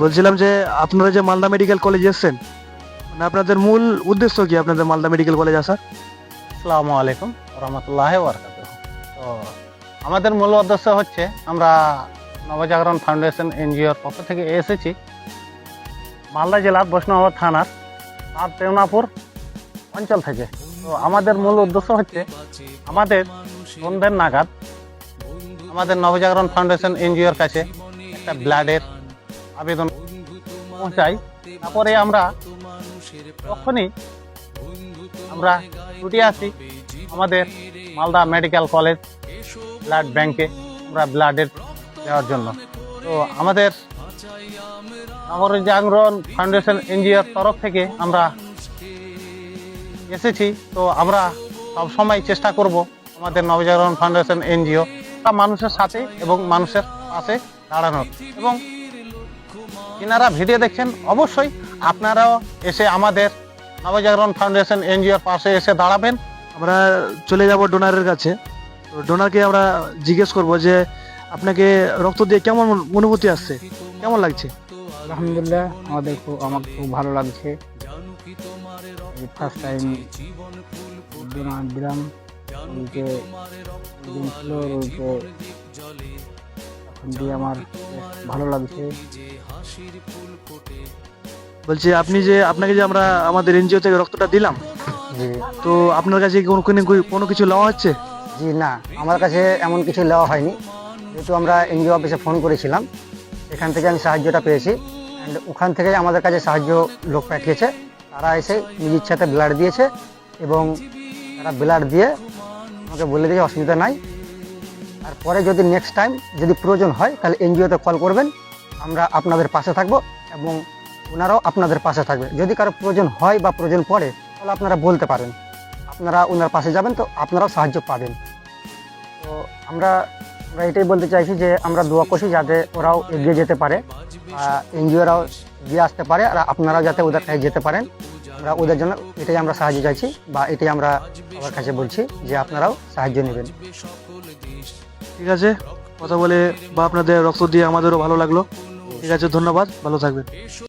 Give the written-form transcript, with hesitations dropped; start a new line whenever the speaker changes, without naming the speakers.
বলছিলাম যে আপনারা যে মালদা মেডিকেল কলেজ এসেছেন, মানে আপনাদের মূল উদ্দেশ্য কি আপনাদের মালদা মেডিকেল কলেজ আসার?
আসসালামু আলাইকুম রহমতুল্লাহ বরকাতুহ। তো আমাদের মূল উদ্দেশ্য হচ্ছে আমরা নবজাগরণ ফাউন্ডেশন এনজিওর পক্ষ থেকে এসেছি মালদা জেলার বৈষ্ণব থানার টেউনাপুর অঞ্চল থেকে। তো আমাদের মূল উদ্দেশ্য হচ্ছে আমাদের সন্ধ্যের নাগাদ আমাদের নবজাগরণ ফাউন্ডেশন এনজিওর কাছে একটা ব্লাডের আবেদন পৌঁছাই। তারপরে আমরা তখনই আমরা ছুটে আসি আমাদের মালদা মেডিকেল কলেজ ব্লাড ব্যাংকে আমরা ব্লাডের দেওয়ার জন্য। তো আমাদের নবজাগরণ ফাউন্ডেশন এনজিওর তরফ থেকে আমরা এসেছি। তো আমরা সবসময় চেষ্টা করব আমাদের নবজাগরণ ফাউন্ডেশন এনজিও মানুষের সাথে এবং মানুষের পাশে দাঁড়ানোর। এবং এনারা ভিডিও দেখছেন, অবশ্যই আপনারাও এসে আমাদের নবজাগরণ ফাউন্ডেশন এনজিওর পাশে এসে দাঁড়াবেন।
আমরা চলে যাব ডোনারের কাছে। তো ডোনারকে আমরা জিজ্ঞেস করব যে আপনাকে রক্ত দিয়ে কেমন অনুভূতি আসছে, কেমন লাগছে?
আলহামদুলিল্লাহ, আমার খুব ভালো লাগছে। ফার্স্ট টাইম ডোনার দিলাম। রোগীকে দিন ছিল, রোগীকে এখন দিয়ে আমার বেশ ভালো লাগছে।
বলছি আপনাকে যে আমরা আমাদের এনজিও থেকে রক্তটা দিলাম,
জি
তো আপনার কাছে কি কোনো কিছু নেওয়া হচ্ছে?
জি না, আমার কাছে এমন কিছু নেওয়া হয়নি। যেহেতু আমরা এনজিও অফিসে ফোন করেছিলাম, এখান থেকে আমি সাহায্যটা পেয়েছি। অ্যান্ড ওখান থেকে আমাদের কাছে সাহায্য লোক পাঠিয়েছে, তারা এসে নিজ ইচ্ছাতে ব্লাড দিয়েছে এবং তারা ব্লাড দিয়ে আমাকে বলে দিয়েছে অসুবিধা নাই। তারপরে যদি নেক্সট টাইম যদি প্রয়োজন হয় তাহলে এনজিওতে কল করবেন, আমরা আপনাদের পাশে থাকবো এবং ওনারাও আপনাদের পাশে থাকবে। যদি কারো প্রয়োজন হয় বা প্রয়োজন পড়ে তাহলে আপনারা বলতে পারেন, আপনারা ওনার পাশে যাবেন, তো আপনারাও সাহায্য পাবেন। তো আমরা এটাই বলতে চাইছি যে আমরা দোয়া করছি যাতে ওরাও এগিয়ে যেতে পারে, এনজিওরাও এগিয়ে আসতে পারে, আর আপনারাও যাতে ওদের কাছে যেতে পারেন। আমরা ওদের জন্য এটাই আমরা সাহায্য চাইছি, বা এটাই আমরা সবার কাছে বলছি যে আপনারাও সাহায্য নেবেন।
ঠিক আছে, কথা বলে বা আপনাদের রক্ত দিয়ে আমাদেরও ভালো লাগলো। ঠিক আছে, ধন্যবাদ, ভালো থাকবেন।